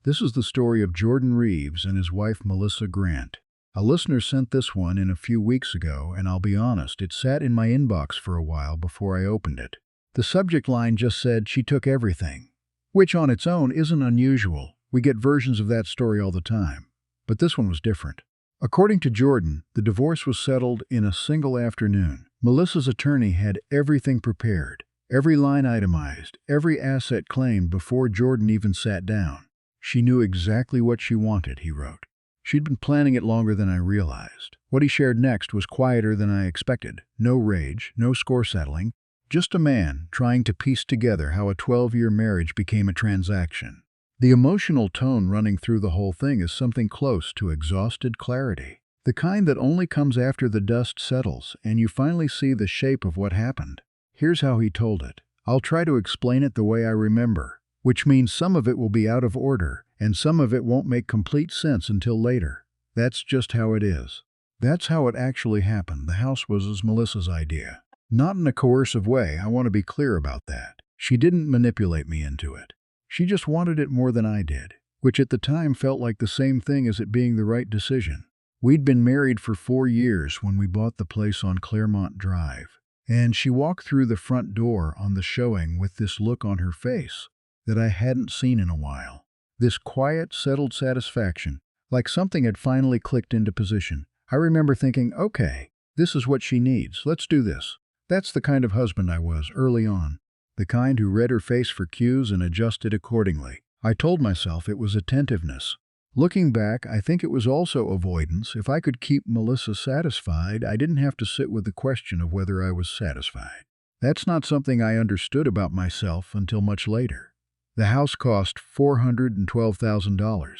This is the story of Jordan Reeves and his wife Melissa Grant. A listener sent this one in a few weeks ago, and I'll be honest, it sat in my inbox for a while before I opened it. The subject line just said she took everything, which on its own isn't unusual. We get versions of that story all the time. But this one was different. According to Jordan, the divorce was settled in a single afternoon. Melissa's attorney had everything prepared, every line itemized, every asset claimed before Jordan even sat down. She knew exactly what she wanted, he wrote. She'd been planning it longer than I realized. What he shared next was quieter than I expected. No rage, no score settling, just a man trying to piece together how a 12-year marriage became a transaction. The emotional tone running through the whole thing is something close to exhausted clarity. The kind that only comes after the dust settles and you finally see the shape of what happened. Here's how he told it. I'll try to explain it the way I remember, which means some of it will be out of order, and some of it won't make complete sense until later. That's just how it is. That's how it actually happened. The house was Melissa's idea. Not in a coercive way, I want to be clear about that. She didn't manipulate me into it. She just wanted it more than I did, which at the time felt like the same thing as it being the right decision. We'd been married for 4 years when we bought the place on Claremont Drive, and she walked through the front door on the showing with this look on her face that I hadn't seen in a while. This quiet, settled satisfaction, like something had finally clicked into position. I remember thinking, okay, this is what she needs. Let's do this. That's the kind of husband I was early on, the kind who read her face for cues and adjusted accordingly. I told myself it was attentiveness. Looking back, I think it was also avoidance. If I could keep Melissa satisfied, I didn't have to sit with the question of whether I was satisfied. That's not something I understood about myself until much later. The house cost $412,000.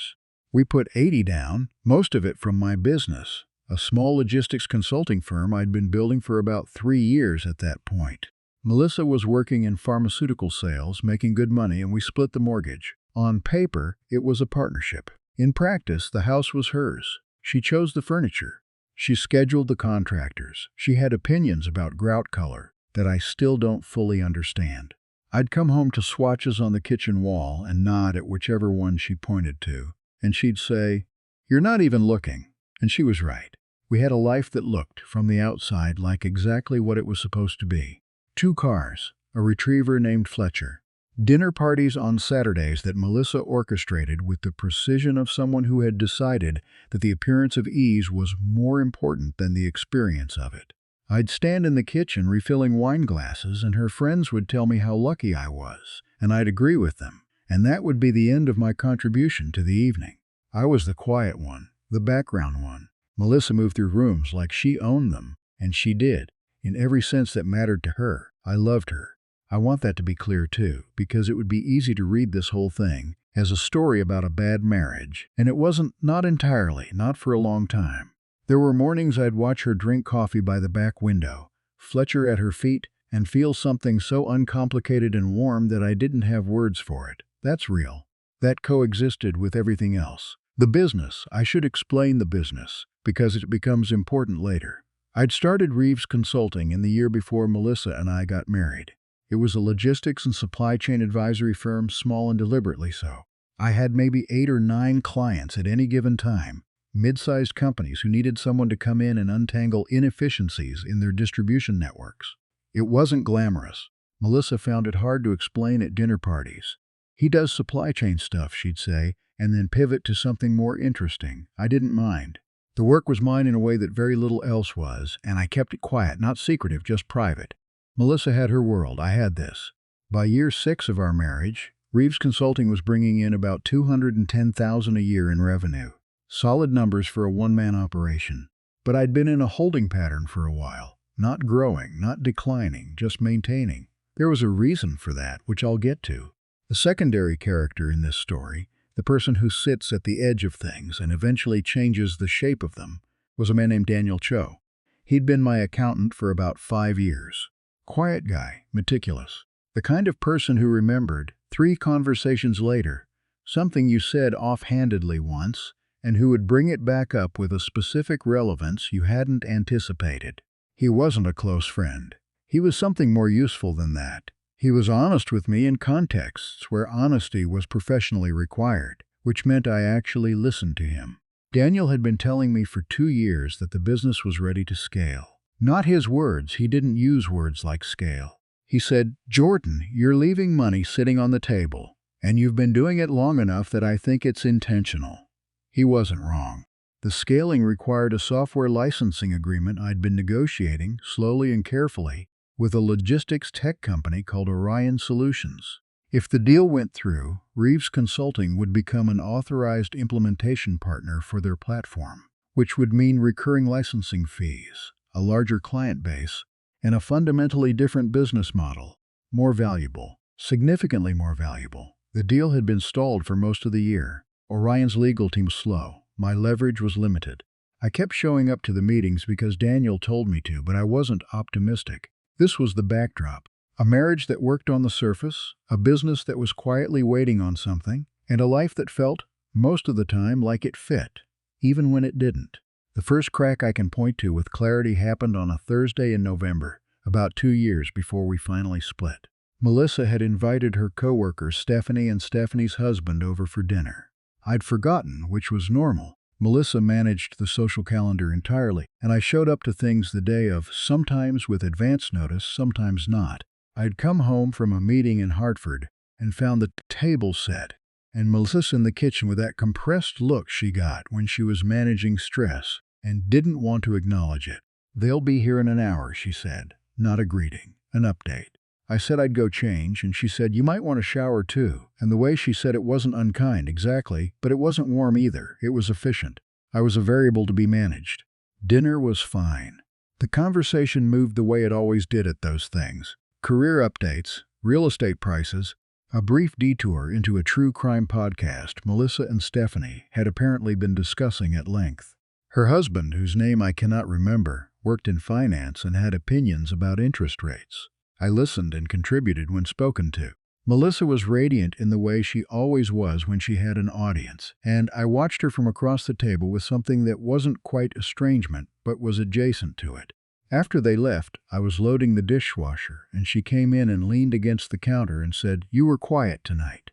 We put $80,000 down, most of it from my business, a small logistics consulting firm I'd been building for about 3 years at that point. Melissa was working in pharmaceutical sales, making good money, and we split the mortgage. On paper, it was a partnership. In practice, the house was hers. She chose the furniture. She scheduled the contractors. She had opinions about grout color that I still don't fully understand. I'd come home to swatches on the kitchen wall and nod at whichever one she pointed to, and she'd say, "You're not even looking." And she was right. We had a life that looked, from the outside, like exactly what it was supposed to be. 2 cars, a retriever named Fletcher, dinner parties on Saturdays that Melissa orchestrated with the precision of someone who had decided that the appearance of ease was more important than the experience of it. I'd stand in the kitchen refilling wine glasses, and her friends would tell me how lucky I was, and I'd agree with them, and that would be the end of my contribution to the evening. I was the quiet one, the background one. Melissa moved through rooms like she owned them, and she did, in every sense that mattered to her. I loved her. I want that to be clear too, because it would be easy to read this whole thing as a story about a bad marriage, and it wasn't, not entirely, not for a long time. There were mornings I'd watch her drink coffee by the back window, Fletcher at her feet, and feel something so uncomplicated and warm that I didn't have words for it. That's real. That coexisted with everything else. The business, I should explain the business, because it becomes important later. I'd started Reeves Consulting in the year before Melissa and I got married. It was a logistics and supply chain advisory firm, small and deliberately so. I had maybe 8 or 9 clients at any given time. Mid-sized companies who needed someone to come in and untangle inefficiencies in their distribution networks. It wasn't glamorous. Melissa found it hard to explain at dinner parties. He does supply chain stuff, she'd say, and then pivot to something more interesting. I didn't mind. The work was mine in a way that very little else was, and I kept it quiet, not secretive, just private. Melissa had her world, I had this. By year 6 of our marriage, Reeves Consulting was bringing in about $210,000 a year in revenue. Solid numbers for a one-man operation. But I'd been in a holding pattern for a while. Not growing, not declining, just maintaining. There was a reason for that, which I'll get to. The secondary character in this story, the person who sits at the edge of things and eventually changes the shape of them, was a man named Daniel Cho. He'd been my accountant for about 5 years. Quiet guy, meticulous. The kind of person who remembered, 3 conversations later, something you said offhandedly once, and who would bring it back up with a specific relevance you hadn't anticipated. He wasn't a close friend. He was something more useful than that. He was honest with me in contexts where honesty was professionally required. which meant I actually listened to him. Daniel had been telling me for 2 years that the business was ready to scale. Not his words, he didn't use words like scale. He said, "Jordan, you're leaving money sitting on the table, and you've been doing it long enough that I think it's intentional." He wasn't wrong. The scaling required a software licensing agreement I'd been negotiating, slowly and carefully, with a logistics tech company called Orion Solutions. If the deal went through, Reeves Consulting would become an authorized implementation partner for their platform, which would mean recurring licensing fees, a larger client base, and a fundamentally different business model. More valuable, significantly more valuable. The deal had been stalled for most of the year. Orion's legal team was slow. My leverage was limited. I kept showing up to the meetings because Daniel told me to, but I wasn't optimistic. This was the backdrop. A marriage that worked on the surface, a business that was quietly waiting on something, and a life that felt, most of the time, like it fit, even when it didn't. The first crack I can point to with clarity happened on a Thursday in November, about 2 years before we finally split. Melissa had invited her coworkers Stephanie and Stephanie's husband over for dinner. I'd forgotten, which was normal. Melissa managed the social calendar entirely, and I showed up to things the day of, sometimes with advance notice, sometimes not. I'd come home from a meeting in Hartford and found the table set, and Melissa in the kitchen with that compressed look she got when she was managing stress and didn't want to acknowledge it. "They'll be here in an hour," she said. Not a greeting, an update. I said I'd go change, and she said, "You might want to shower too." And the way she said it wasn't unkind, exactly, but it wasn't warm either. It was efficient. I was a variable to be managed. Dinner was fine. The conversation moved the way it always did at those things. Career updates, real estate prices, a brief detour into a true crime podcast Melissa and Stephanie had apparently been discussing at length. Her husband, whose name I cannot remember, worked in finance and had opinions about interest rates. I listened and contributed when spoken to. Melissa was radiant in the way she always was when she had an audience, and I watched her from across the table with something that wasn't quite estrangement, but was adjacent to it. After they left, I was loading the dishwasher, and she came in and leaned against the counter and said, "You were quiet tonight."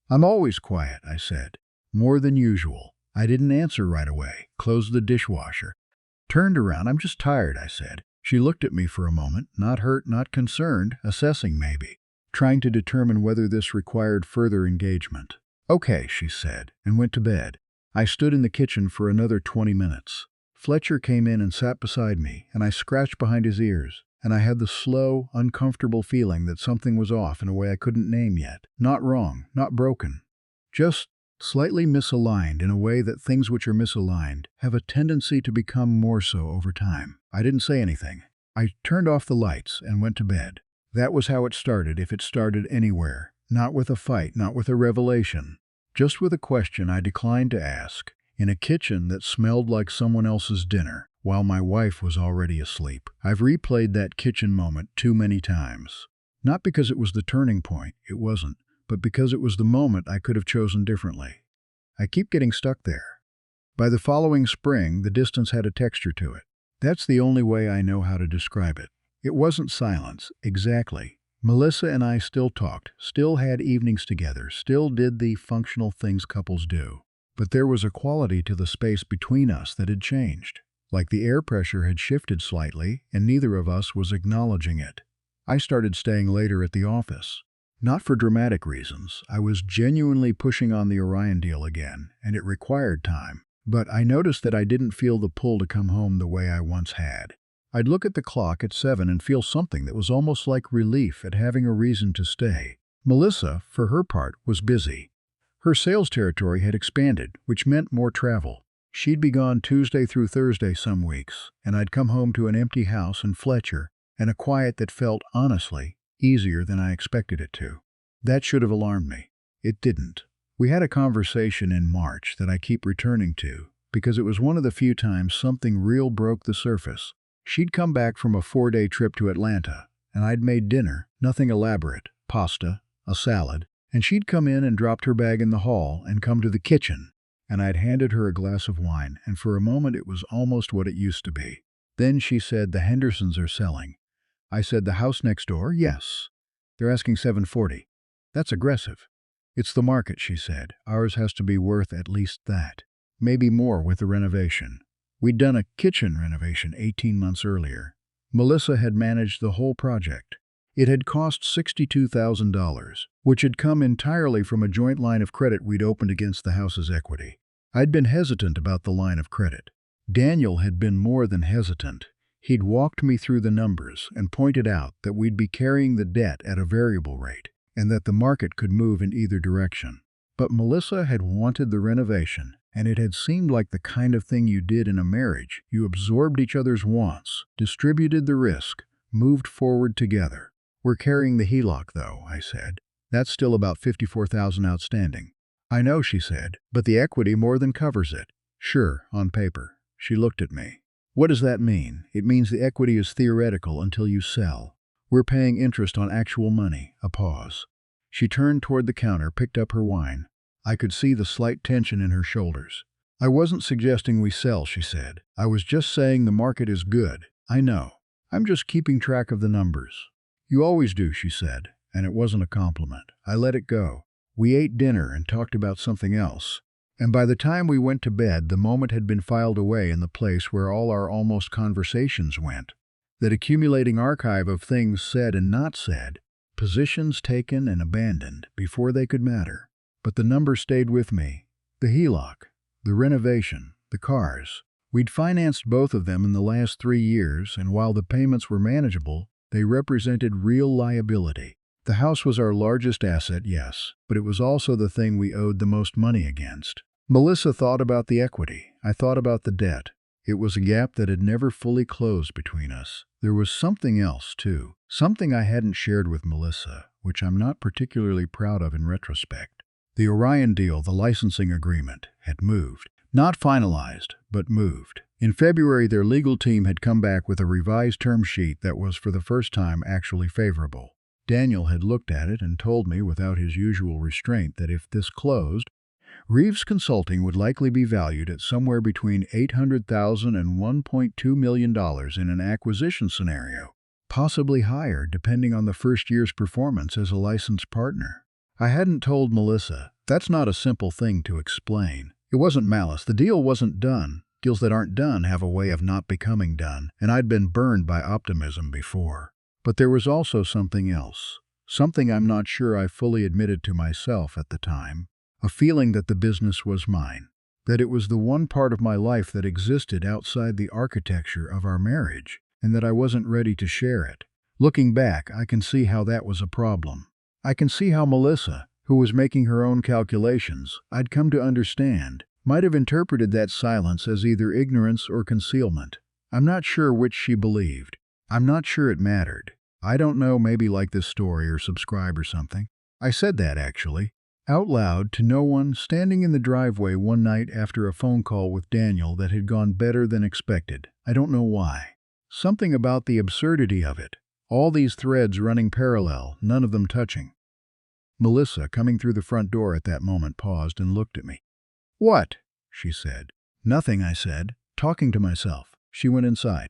"I'm always quiet," I said. "More than usual." I didn't answer right away, closed the dishwasher. Turned around. "I'm just tired," I said. She looked at me for a moment, not hurt, not concerned, assessing maybe, trying to determine whether this required further engagement. "Okay," she said, and went to bed. I stood in the kitchen for another 20 minutes. Fletcher came in and sat beside me, and I scratched behind his ears, and I had the slow, uncomfortable feeling that something was off in a way I couldn't name yet. Not wrong, not broken, just slightly misaligned in a way that things which are misaligned have a tendency to become more so over time. I didn't say anything. I turned off the lights and went to bed. That was how it started, if it started anywhere. Not with a fight, not with a revelation. Just with a question I declined to ask, in a kitchen that smelled like someone else's dinner, while my wife was already asleep. I've replayed that kitchen moment too many times. Not because it was the turning point, it wasn't, but because it was the moment I could have chosen differently. I keep getting stuck there. By the following spring, the distance had a texture to it. That's the only way I know how to describe it. It wasn't silence, exactly. Melissa and I still talked, still had evenings together, still did the functional things couples do. But there was a quality to the space between us that had changed. Like the air pressure had shifted slightly, and neither of us was acknowledging it. I started staying later at the office. Not for dramatic reasons. I was genuinely pushing on the Orion deal again, and it required time. But I noticed that I didn't feel the pull to come home the way I once had. I'd look at the clock at 7 and feel something that was almost like relief at having a reason to stay. Melissa, for her part, was busy. Her sales territory had expanded, which meant more travel. She'd be gone Tuesday through Thursday some weeks, and I'd come home to an empty house in Fletcher and a quiet that felt, honestly, easier than I expected it to. That should have alarmed me. It didn't. We had a conversation in March that I keep returning to, because it was one of the few times something real broke the surface. She'd come back from a 4-day trip to Atlanta, and I'd made dinner, nothing elaborate, pasta, a salad, and she'd come in and dropped her bag in the hall and come to the kitchen, and I'd handed her a glass of wine, and for a moment it was almost what it used to be. Then she said, "The Hendersons are selling." I said, "The house next door?" "Yes. They're asking $740. That's aggressive." It's the market, she said. Ours has to be worth at least that. Maybe more with the renovation. We'd done a kitchen renovation 18 months earlier. Melissa had managed the whole project. It had cost $62,000, which had come entirely from a joint line of credit we'd opened against the house's equity. I'd been hesitant about the line of credit. Daniel had been more than hesitant. He'd walked me through the numbers and pointed out that we'd be carrying the debt at a variable rate and that the market could move in either direction. But Melissa had wanted the renovation, and it had seemed like the kind of thing you did in a marriage. You absorbed each other's wants, distributed the risk, moved forward together. We're carrying the HELOC, though, I said. That's still about $54,000 outstanding. I know, she said, but the equity more than covers it. Sure, on paper. She looked at me. What does that mean? It means the equity is theoretical until you sell. We're paying interest on actual money. A pause. She turned toward the counter, picked up her wine. I could see the slight tension in her shoulders. I wasn't suggesting we sell, she said. I was just saying the market is good. I know. I'm just keeping track of the numbers. You always do, she said, and it wasn't a compliment. I let it go. We ate dinner and talked about something else. And by the time we went to bed, the moment had been filed away in the place where all our almost conversations went. That accumulating archive of things said and not said, positions taken and abandoned before they could matter. But the number stayed with me. The HELOC, the renovation, the cars. We'd financed both of them in the last 3 years, and while the payments were manageable, they represented real liability. The house was our largest asset, yes, but it was also the thing we owed the most money against. Melissa thought about the equity. I thought about the debt. It was a gap that had never fully closed between us. There was something else, too. Something I hadn't shared with Melissa, which I'm not particularly proud of in retrospect. The Orion deal, the licensing agreement, had moved. Not finalized, but moved. In February, their legal team had come back with a revised term sheet that was for the first time actually favorable. Daniel had looked at it and told me without his usual restraint that if this closed, Reeves Consulting would likely be valued at somewhere between $800,000 and $1.2 million in an acquisition scenario, possibly higher depending on the first year's performance as a licensed partner. I hadn't told Melissa. That's not a simple thing to explain. It wasn't malice. The deal wasn't done. Deals that aren't done have a way of not becoming done, and I'd been burned by optimism before. But there was also something else, something I'm not sure I fully admitted to myself at the time, a feeling that the business was mine, that it was the one part of my life that existed outside the architecture of our marriage, and that I wasn't ready to share it. Looking back, I can see how that was a problem. I can see how Melissa, who was making her own calculations, I'd come to understand, might have interpreted that silence as either ignorance or concealment. I'm not sure which she believed. I'm not sure it mattered. I don't know, maybe like this story or subscribe or something. I said that, actually, out loud to no one, standing in the driveway one night after a phone call with Daniel that had gone better than expected. I don't know why. Something about the absurdity of it. All these threads running parallel, none of them touching. Melissa, coming through the front door at that moment, paused and looked at me. "What?" she said. "Nothing," I said, talking to myself. She went inside.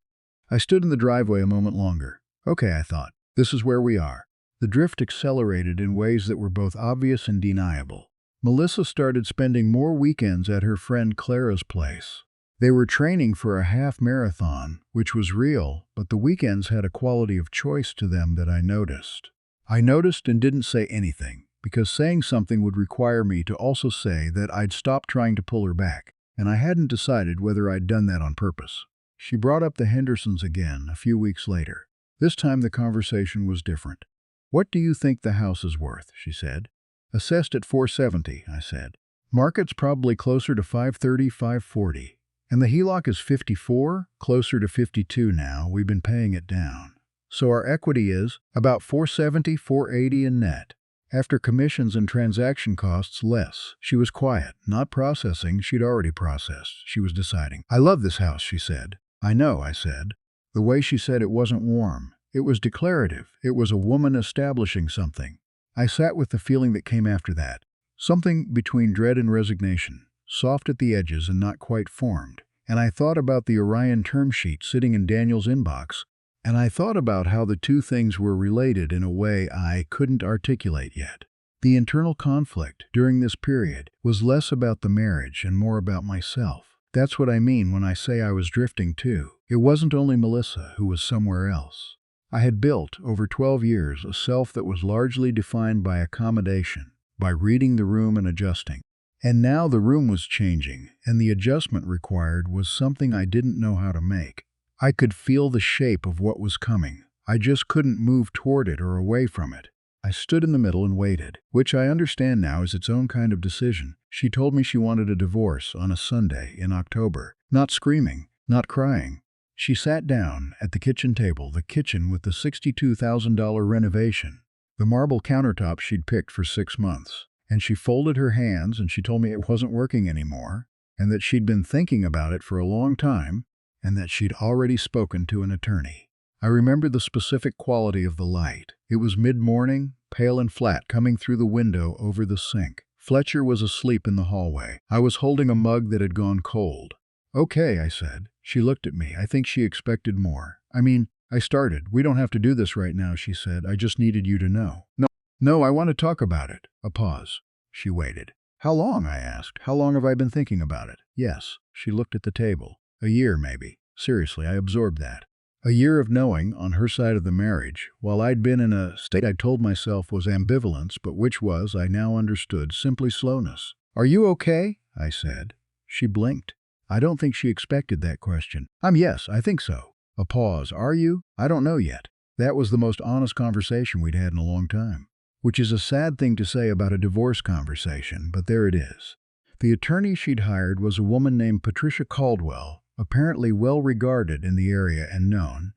I stood in the driveway a moment longer. Okay, I thought. This is where we are. The drift accelerated in ways that were both obvious and deniable. Melissa started spending more weekends at her friend Clara's place. They were training for a half marathon, which was real, but the weekends had a quality of choice to them that I noticed. I noticed and didn't say anything, because saying something would require me to also say that I'd stopped trying to pull her back, and I hadn't decided whether I'd done that on purpose. She brought up the Hendersons again a few weeks later. This time the conversation was different. "What do you think the house is worth?" she said. "Assessed at $470," I said. "Market's probably closer to $530, $540. And the HELOC is $54, closer to $52 now. We've been paying it down. So our equity is about $470, $480 in net. After commissions and transaction costs, less." She was quiet, not processing. She'd already processed. She was deciding. "I love this house," she said. "I know," I said. The way she said it wasn't warm. It was declarative. It was a woman establishing something. I sat with the feeling that came after that. Something between dread and resignation, soft at the edges and not quite formed. And I thought about the Orion term sheet sitting in Daniel's inbox, and I thought about how the two things were related in a way I couldn't articulate yet. The internal conflict during this period was less about the marriage and more about myself. That's what I mean when I say I was drifting too. It wasn't only Melissa who was somewhere else. I had built, over 12 years, a self that was largely defined by accommodation, by reading the room and adjusting. And now the room was changing, and the adjustment required was something I didn't know how to make. I could feel the shape of what was coming. I just couldn't move toward it or away from it. I stood in the middle and waited, which I understand now is its own kind of decision. She told me she wanted a divorce on a Sunday in October. Not screaming, not crying. She sat down at the kitchen table, the kitchen with the $62,000 renovation, the marble countertop she'd picked for 6 months. And she folded her hands and she told me it wasn't working anymore, and that she'd been thinking about it for a long time, and that she'd already spoken to an attorney. I remember the specific quality of the light. It was mid-morning, pale and flat, coming through the window over the sink. Fletcher was asleep in the hallway. I was holding a mug that had gone cold. "Okay," I said. She looked at me. I think she expected more. I started. "We don't have to do this right now," she said. "I just needed you to know." No, I want to talk about it." A pause. She waited. "How long?" I asked. "How long have I been thinking about it?" "Yes." She looked at the table. "A year, maybe." Seriously, I absorbed that. A year of knowing, on her side of the marriage, while I'd been in a state I told myself was ambivalence, but which was, I now understood, simply slowness. "Are you okay?" I said. She blinked. I don't think she expected that question. Yes, I think so." A pause. "Are you?" "I don't know yet." That was the most honest conversation we'd had in a long time. Which is a sad thing to say about a divorce conversation, but there it is. The attorney she'd hired was a woman named Patricia Caldwell, apparently well regarded in the area and known,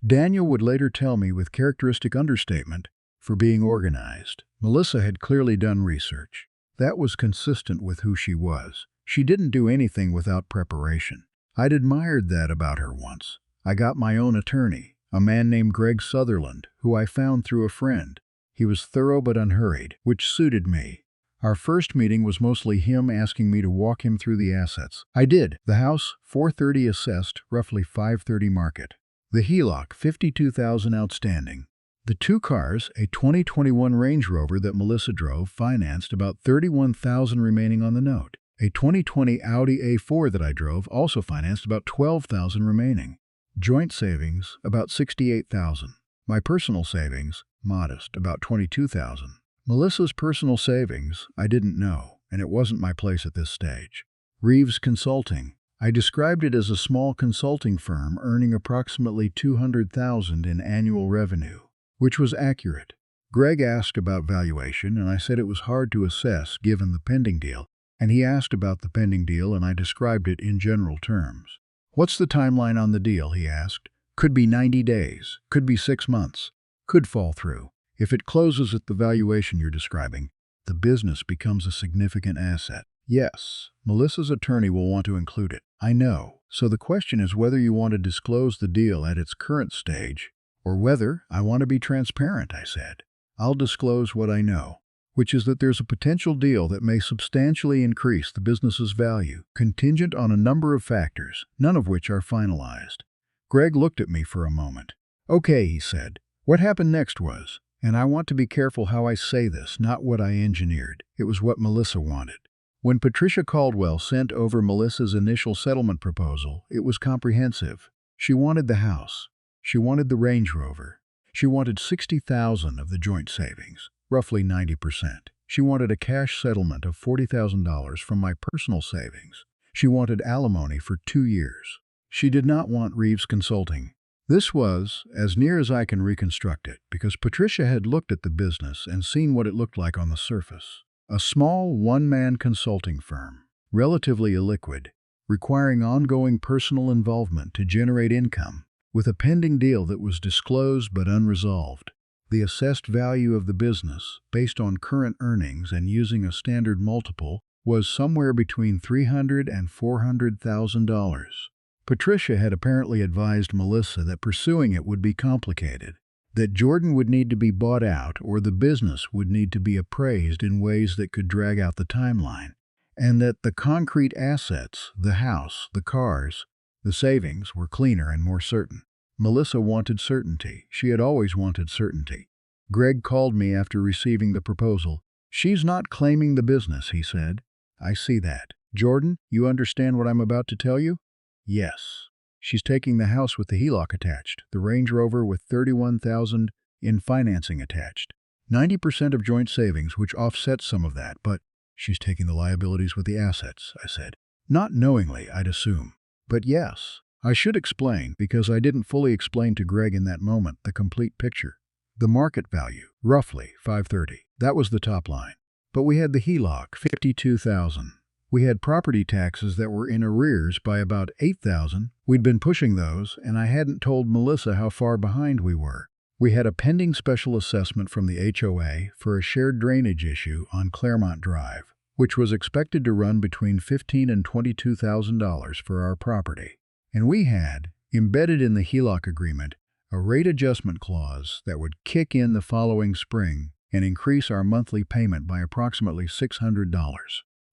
Daniel would later tell me with characteristic understatement, for being organized. Melissa had clearly done research. That was consistent with who she was. She didn't do anything without preparation. I'd admired that about her once. I got my own attorney, a man named Greg Sutherland, who I found through a friend. He was thorough but unhurried, which suited me. Our first meeting was mostly him asking me to walk him through the assets. I did. The house, $430 assessed, roughly $530 market. The HELOC, $52,000 outstanding. The 2 cars, a 2021 Range Rover that Melissa drove, financed, about $31,000 remaining on the note. A 2020 Audi A4 that I drove, also financed, about $12,000 remaining. Joint savings, about $68,000. My personal savings, modest, about $22,000. Melissa's personal savings, I didn't know, and it wasn't my place at this stage. Reeves Consulting. I described it as a small consulting firm earning approximately $200,000 in annual revenue, which was accurate. Greg asked about valuation, and I said it was hard to assess given the pending deal, and he asked about the pending deal, and I described it in general terms. "What's the timeline on the deal?" he asked. "Could be 90 days, could be 6 months, could fall through. If it closes at the valuation you're describing, the business becomes a significant asset." "Yes, Melissa's attorney will want to include it." "I know. So the question is whether you want to disclose the deal at its current stage, or whether I want to be transparent," I said. "I'll disclose what I know, which is that there's a potential deal that may substantially increase the business's value, contingent on a number of factors, none of which are finalized." Greg looked at me for a moment. "Okay," he said. "What happened next was, and I want to be careful how I say this, not what I engineered. It was what Melissa wanted. When Patricia Caldwell sent over Melissa's initial settlement proposal, it was comprehensive. She wanted the house. She wanted the Range Rover. She wanted $60,000 of the joint savings, roughly 90%. She wanted a cash settlement of $40,000 from my personal savings. She wanted alimony for 2 years. She did not want Reeves Consulting. This was, as near as I can reconstruct it, because Patricia had looked at the business and seen what it looked like on the surface. A small one-man consulting firm, relatively illiquid, requiring ongoing personal involvement to generate income, with a pending deal that was disclosed but unresolved. The assessed value of the business, based on current earnings and using a standard multiple, was somewhere between $300,000 and $400,000. Patricia had apparently advised Melissa that pursuing it would be complicated, that Jordan would need to be bought out or the business would need to be appraised in ways that could drag out the timeline, and that the concrete assets, the house, the cars, the savings, were cleaner and more certain. Melissa wanted certainty. She had always wanted certainty. Greg called me after receiving the proposal. She's not claiming the business, he said. I see that. Jordan, you understand what I'm about to tell you? Yes. She's taking the house with the HELOC attached, the Range Rover with $31,000 in financing attached. 90% of joint savings, which offsets some of that, but she's taking the liabilities with the assets, I said. Not knowingly, I'd assume. But yes, I should explain, because I didn't fully explain to Greg in that moment the complete picture. The market value, roughly $530. That was the top line. But we had the HELOC, $52,000. We had property taxes that were in arrears by about $8,000. We'd been pushing those, and I hadn't told Melissa how far behind we were. We had a pending special assessment from the HOA for a shared drainage issue on Claremont Drive, which was expected to run between $15,000 and $22,000 for our property. And we had, embedded in the HELOC agreement, a rate adjustment clause that would kick in the following spring and increase our monthly payment by approximately $600.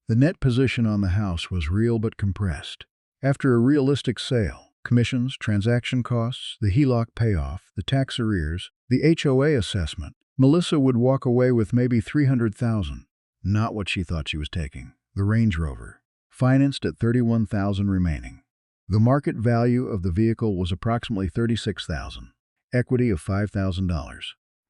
The net position on the house was real but compressed. After a realistic sale, commissions, transaction costs, the HELOC payoff, the tax arrears, the HOA assessment, Melissa would walk away with maybe $300,000. Not what she thought she was taking. The Range Rover, financed at $31,000 remaining. The market value of the vehicle was approximately $36,000. Equity of $5,000.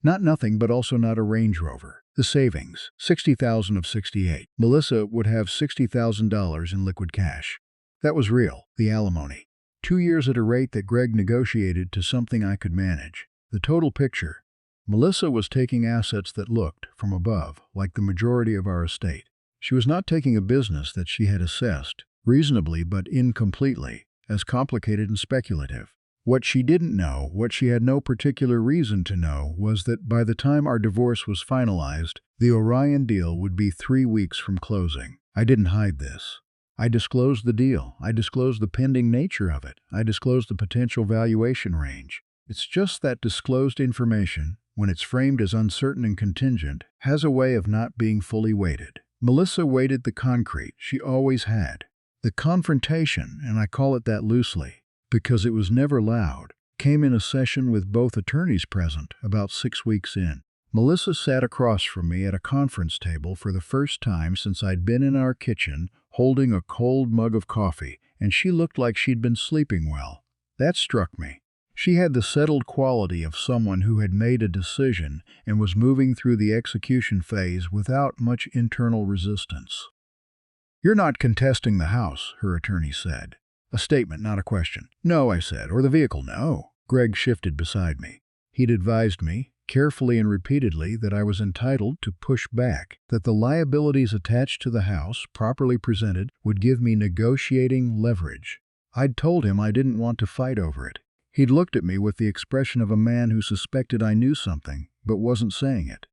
Not nothing, but also not a Range Rover. The savings, $60,000 of $68,000. Melissa would have $60,000 in liquid cash. That was real, the alimony. 2 years at a rate that Greg negotiated to something I could manage. The total picture. Melissa was taking assets that looked, from above, like the majority of our estate. She was not taking a business that she had assessed, reasonably but incompletely, as complicated and speculative. What she didn't know, what she had no particular reason to know, was that by the time our divorce was finalized, the Orion deal would be 3 weeks from closing. I didn't hide this. I disclosed the deal. I disclosed the pending nature of it. I disclosed the potential valuation range. It's just that disclosed information, when it's framed as uncertain and contingent, has a way of not being fully weighted. Melissa weighted the concrete. She always had. The confrontation, and I call it that loosely, because it was never loud, came in a session with both attorneys present about 6 weeks in. Melissa sat across from me at a conference table for the first time since I'd been in our kitchen holding a cold mug of coffee, and she looked like she'd been sleeping well. That struck me. She had the settled quality of someone who had made a decision and was moving through the execution phase without much internal resistance. "You're not contesting the house," her attorney said. A statement, not a question. "No," I said, "or the vehicle, no." Greg shifted beside me. He'd advised me, carefully and repeatedly, that I was entitled to push back, that the liabilities attached to the house, properly presented, would give me negotiating leverage. I'd told him I didn't want to fight over it. He'd looked at me with the expression of a man who suspected I knew something, but wasn't saying it.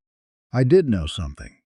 I did know something,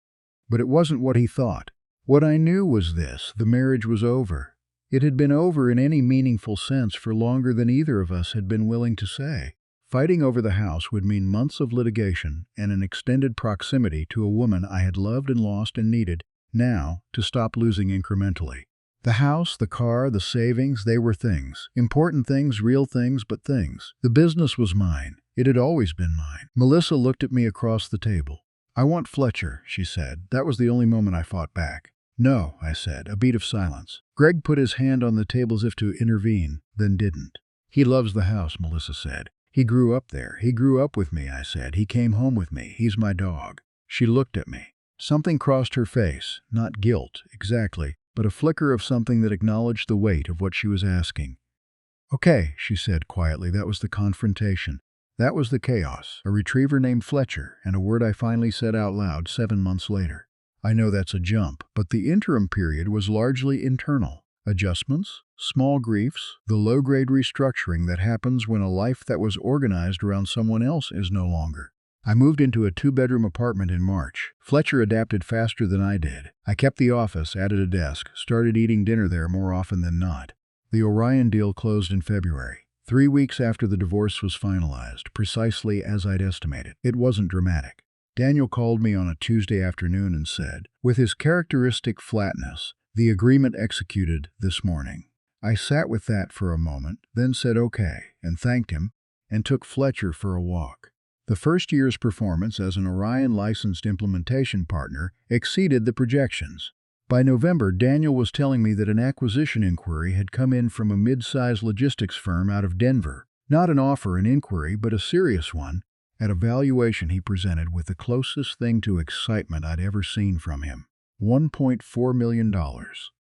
but it wasn't what he thought. What I knew was this: the marriage was over. It had been over in any meaningful sense for longer than either of us had been willing to say. Fighting over the house would mean months of litigation and an extended proximity to a woman I had loved and lost and needed, now, to stop losing incrementally. The house, the car, the savings, they were things. Important things, real things, but things. The business was mine. It had always been mine. Melissa looked at me across the table. "I want Fletcher," she said. That was the only moment I fought back. "No," I said, a beat of silence. Greg put his hand on the table as if to intervene, then didn't. "He loves the house," Melissa said. "He grew up there. He grew up with me," I said. "He came home with me. He's my dog." She looked at me. Something crossed her face, not guilt, exactly, but a flicker of something that acknowledged the weight of what she was asking. "Okay," she said quietly, "that was the confrontation. That was the chaos. A retriever named Fletcher, and a word I finally said out loud 7 months later. I know that's a jump, but the interim period was largely internal. Adjustments, small griefs, the low-grade restructuring that happens when a life that was organized around someone else is no longer. I moved into a 2-bedroom apartment in March. Fletcher adapted faster than I did. I kept the office, added a desk, started eating dinner there more often than not. The Orion deal closed in February, 3 weeks after the divorce was finalized, precisely as I'd estimated. It wasn't dramatic. Daniel called me on a Tuesday afternoon and said, with his characteristic flatness, "The agreement executed this morning." I sat with that for a moment, then said okay, and thanked him, and took Fletcher for a walk. The first year's performance as an Orion licensed implementation partner exceeded the projections. By November, Daniel was telling me that an acquisition inquiry had come in from a mid-sized logistics firm out of Denver. Not an offer, an inquiry, but a serious one. At a valuation he presented with the closest thing to excitement I'd ever seen from him. $1.4 million.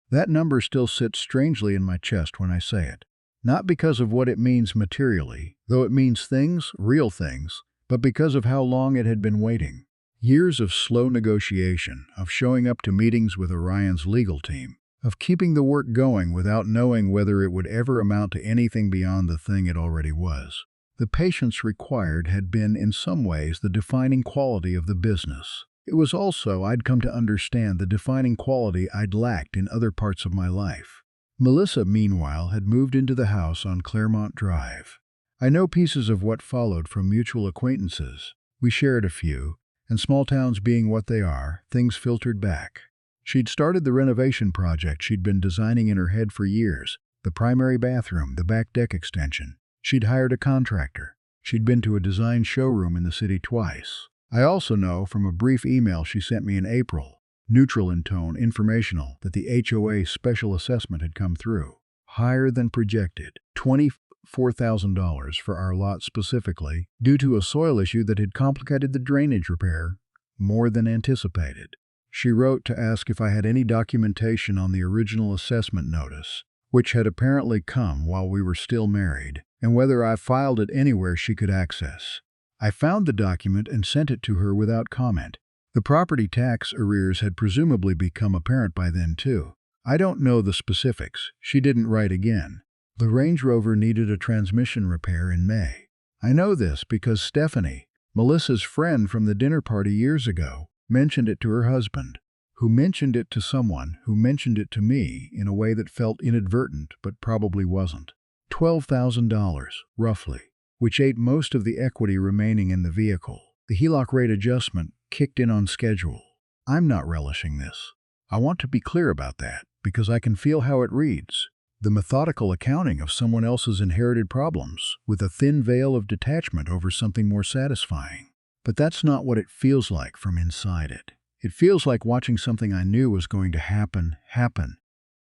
That number still sits strangely in my chest when I say it. Not because of what it means materially, though it means things, real things, but because of how long it had been waiting. Years of slow negotiation, of showing up to meetings with Orion's legal team, of keeping the work going without knowing whether it would ever amount to anything beyond the thing it already was. The patience required had been, in some ways, the defining quality of the business. It was also, I'd come to understand, the defining quality I'd lacked in other parts of my life. Melissa, meanwhile, had moved into the house on Claremont Drive. I know pieces of what followed from mutual acquaintances. We shared a few, and small towns being what they are, things filtered back. She'd started the renovation project she'd been designing in her head for years, the primary bathroom, the back deck extension. She'd hired a contractor. She'd been to a design showroom in the city twice. I also know from a brief email she sent me in April, neutral in tone, informational, that the HOA special assessment had come through. Higher than projected, $24,000 for our lot specifically, due to a soil issue that had complicated the drainage repair more than anticipated. She wrote to ask if I had any documentation on the original assessment notice, which had apparently come while we were still married, and whether I filed it anywhere she could access. I found the document and sent it to her without comment. The property tax arrears had presumably become apparent by then, too. I don't know the specifics. She didn't write again. The Range Rover needed a transmission repair in May. I know this because Stephanie, Melissa's friend from the dinner party years ago, mentioned it to her husband, who mentioned it to someone who mentioned it to me in a way that felt inadvertent but probably wasn't. $12,000, roughly, which ate most of the equity remaining in the vehicle. The HELOC rate adjustment kicked in on schedule. I'm not relishing this. I want to be clear about that, because I can feel how it reads. The methodical accounting of someone else's inherited problems, with a thin veil of detachment over something more satisfying. But that's not what it feels like from inside it. It feels like watching something I knew was going to happen,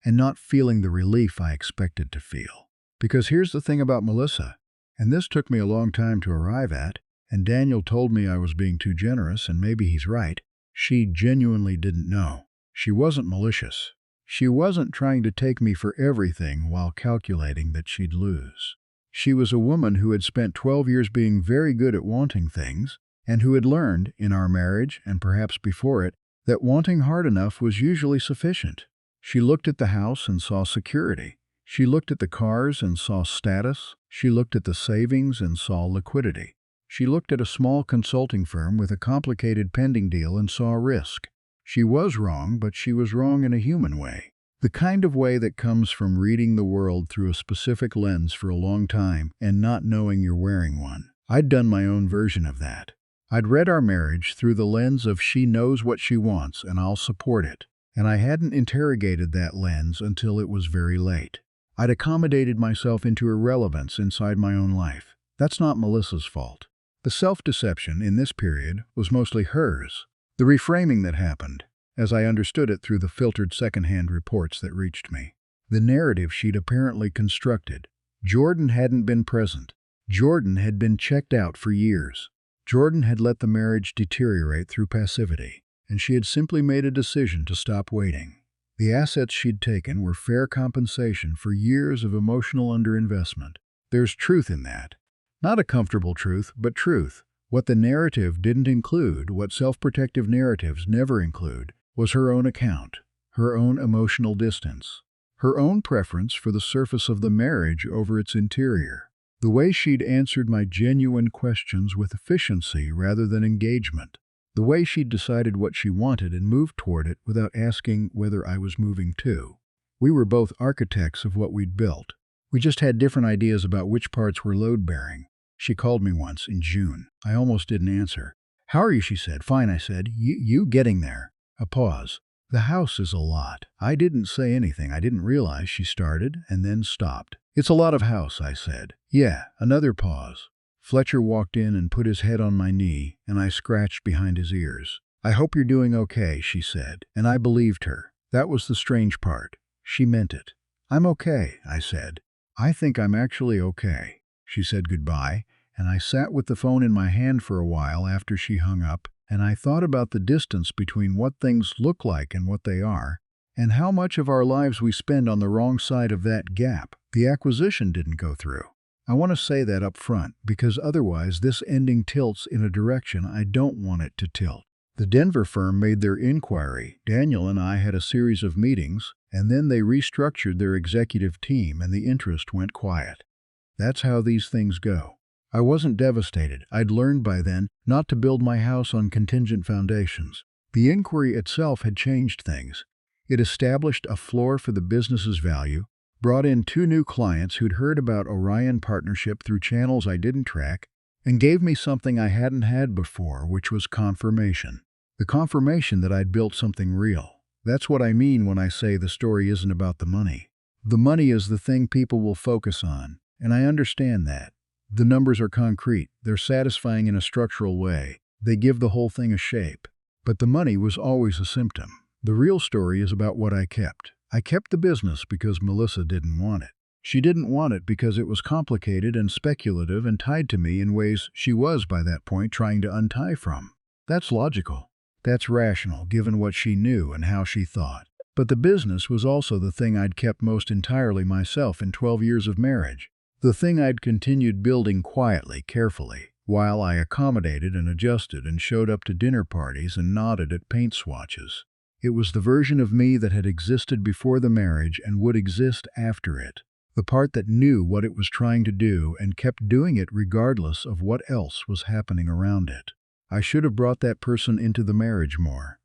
and not feeling the relief I expected to feel. Because here's the thing about Melissa, and this took me a long time to arrive at, and Daniel told me I was being too generous, and maybe he's right. She genuinely didn't know. She wasn't malicious. She wasn't trying to take me for everything while calculating that she'd lose. She was a woman who had spent 12 years being very good at wanting things, and who had learned, in our marriage and perhaps before it, that wanting hard enough was usually sufficient. She looked at the house and saw security. She looked at the cars and saw status. She looked at the savings and saw liquidity. She looked at a small consulting firm with a complicated pending deal and saw risk. She was wrong, but she was wrong in a human way. The kind of way that comes from reading the world through a specific lens for a long time and not knowing you're wearing one. I'd done my own version of that. I'd read our marriage through the lens of she knows what she wants and I'll support it. And I hadn't interrogated that lens until it was very late. I'd accommodated myself into irrelevance inside my own life. That's not Melissa's fault. The self-deception in this period was mostly hers. The reframing that happened, as I understood it through the filtered second-hand reports that reached me. The narrative she'd apparently constructed. Jordan hadn't been present. Jordan had been checked out for years. Jordan had let the marriage deteriorate through passivity, and she had simply made a decision to stop waiting. The assets she'd taken were fair compensation for years of emotional underinvestment. There's truth in that. Not a comfortable truth, but truth. What the narrative didn't include, what self-protective narratives never include, was her own account, her own emotional distance, her own preference for the surface of the marriage over its interior. The way she'd answered my genuine questions with efficiency rather than engagement. The way she'd decided what she wanted and moved toward it without asking whether I was moving too. We were both architects of what we'd built. We just had different ideas about which parts were load-bearing. She called me once in June. I almost didn't answer. "How are you?" she said. "Fine," I said. You getting there?" A pause. "The house is a lot." I didn't say anything. I didn't realize she started and then stopped. "It's a lot of house," I said. "Yeah." Another pause. Fletcher walked in and put his head on my knee, and I scratched behind his ears. "I hope you're doing okay," she said, and I believed her. That was the strange part. She meant it. "I'm okay," I said. "I think I'm actually okay." She said goodbye, and I sat with the phone in my hand for a while after she hung up, and I thought about the distance between what things look like and what they are, and how much of our lives we spend on the wrong side of that gap. The acquisition didn't go through. I want to say that up front, because otherwise this ending tilts in a direction I don't want it to tilt. The Denver firm made their inquiry. Daniel and I had a series of meetings, and then they restructured their executive team and the interest went quiet. That's how these things go. I wasn't devastated. I'd learned by then not to build my house on contingent foundations. The inquiry itself had changed things. It established a floor for the business's value, brought in 2 new clients who'd heard about Orion Partnership through channels I didn't track, and gave me something I hadn't had before, which was confirmation. The confirmation that I'd built something real. That's what I mean when I say the story isn't about the money. The money is the thing people will focus on, and I understand that. The numbers are concrete, they're satisfying in a structural way, they give the whole thing a shape. But the money was always a symptom. The real story is about what I kept. I kept the business because Melissa didn't want it. She didn't want it because it was complicated and speculative and tied to me in ways she was, by that point, trying to untie from. That's logical. That's rational, given what she knew and how she thought. But the business was also the thing I'd kept most entirely myself in 12 years of marriage. The thing I'd continued building quietly, carefully, while I accommodated and adjusted and showed up to dinner parties and nodded at paint swatches. It was the version of me that had existed before the marriage and would exist after it. The part that knew what it was trying to do and kept doing it regardless of what else was happening around it. I should have brought that person into the marriage more.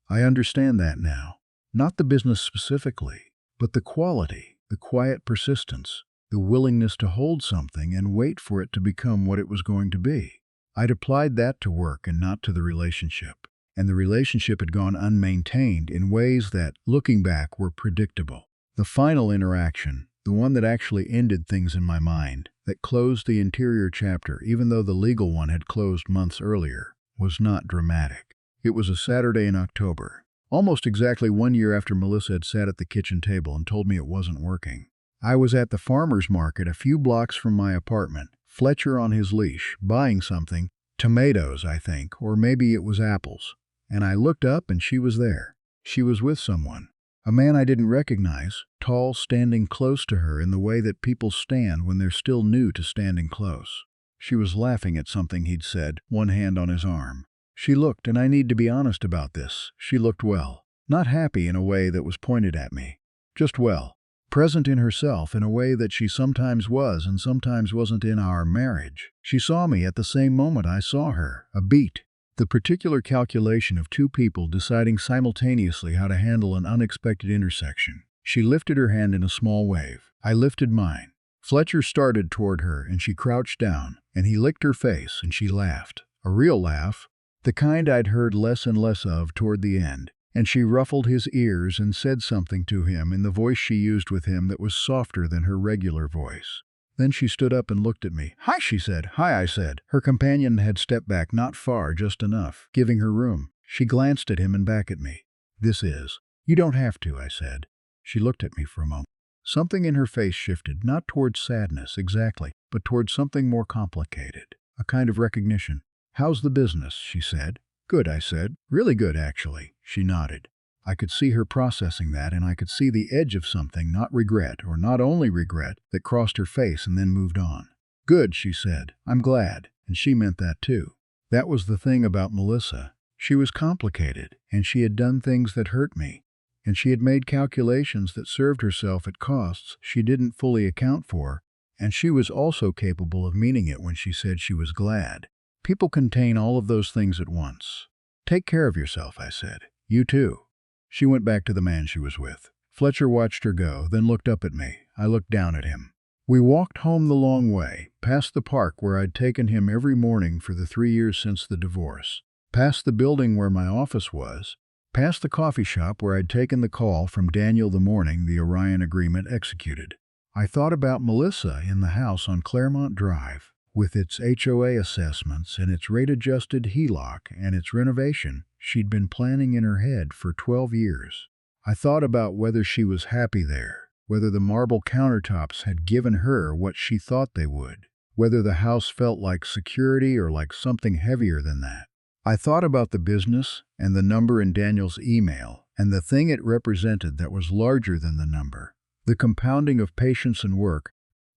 I understand that now. Not the business specifically, but the quality, the quiet persistence, the willingness to hold something and wait for it to become what it was going to be. I'd applied that to work and not to the relationship. And the relationship had gone unmaintained in ways that, looking back, were predictable. The final interaction, the one that actually ended things in my mind, that closed the interior chapter even though the legal one had closed months earlier, was not dramatic. It was a Saturday in October, almost exactly 1 year after Melissa had sat at the kitchen table and told me it wasn't working. I was at the farmer's market a few blocks from my apartment, Fletcher on his leash, buying something, tomatoes, I think, or maybe it was apples. And I looked up and she was there. She was with someone. A man I didn't recognize, tall, standing close to her in the way that people stand when they're still new to standing close. She was laughing at something he'd said, one hand on his arm. She looked, and I need to be honest about this, she looked well. Not happy in a way that was pointed at me. Just well. Present in herself in a way that she sometimes was and sometimes wasn't in our marriage. She saw me at the same moment I saw her, a beat. The particular calculation of 2 people deciding simultaneously how to handle an unexpected intersection. She lifted her hand in a small wave. I lifted mine. Fletcher started toward her and she crouched down, and he licked her face and she laughed. A real laugh, the kind I'd heard less and less of toward the end. And she ruffled his ears and said something to him in the voice she used with him that was softer than her regular voice. Then she stood up and looked at me. "Hi," she said. "Hi," I said. Her companion had stepped back, not far, just enough, giving her room. She glanced at him and back at me. "This is." "You don't have to," I said. She looked at me for a moment. Something in her face shifted, not towards sadness, exactly, but towards something more complicated. A kind of recognition. "How's the business?" she said. "Good," I said. "Really good, actually." She nodded. I could see her processing that, and I could see the edge of something, not regret, or not only regret, that crossed her face and then moved on. "Good," she said. "I'm glad." And she meant that too. That was the thing about Melissa. She was complicated, and she had done things that hurt me. And she had made calculations that served herself at costs she didn't fully account for, and she was also capable of meaning it when she said she was glad. People contain all of those things at once. "Take care of yourself," I said. "You too." She went back to the man she was with. Fletcher watched her go, then looked up at me. I looked down at him. We walked home the long way, past the park where I'd taken him every morning for the 3 years since the divorce, past the building where my office was, past the coffee shop where I'd taken the call from Daniel the morning the Orion agreement executed. I thought about Melissa in the house on Claremont Drive, with its HOA assessments and its rate-adjusted HELOC and its renovation she'd been planning in her head for 12 years. I thought about whether she was happy there, whether the marble countertops had given her what she thought they would, whether the house felt like security or like something heavier than that. I thought about the business and the number in Daniel's email and the thing it represented that was larger than the number. The compounding of patience and work,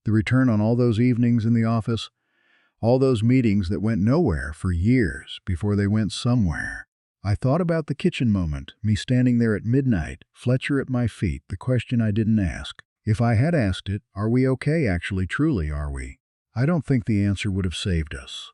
the return on all those evenings in the office, all those meetings that went nowhere for years before they went somewhere. I thought about the kitchen moment, me standing there at midnight, Fletcher at my feet, the question I didn't ask. If I had asked it, are we okay actually, truly are we? I don't think the answer would have saved us.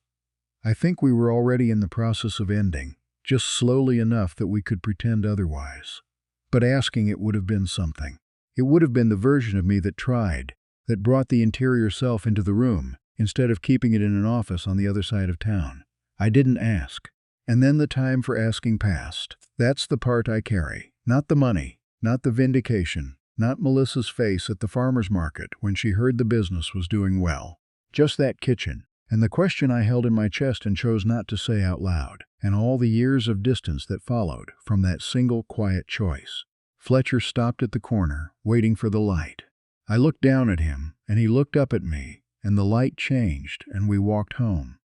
I think we were already in the process of ending, just slowly enough that we could pretend otherwise. But asking it would have been something. It would have been the version of me that tried, that brought the interior self into the room, instead of keeping it in an office on the other side of town. I didn't ask. And then the time for asking passed. That's the part I carry. Not the money, not the vindication, not Melissa's face at the farmer's market when she heard the business was doing well. Just that kitchen, and the question I held in my chest and chose not to say out loud, and all the years of distance that followed from that single quiet choice. Fletcher stopped at the corner, waiting for the light. I looked down at him, and he looked up at me, and the light changed, and we walked home.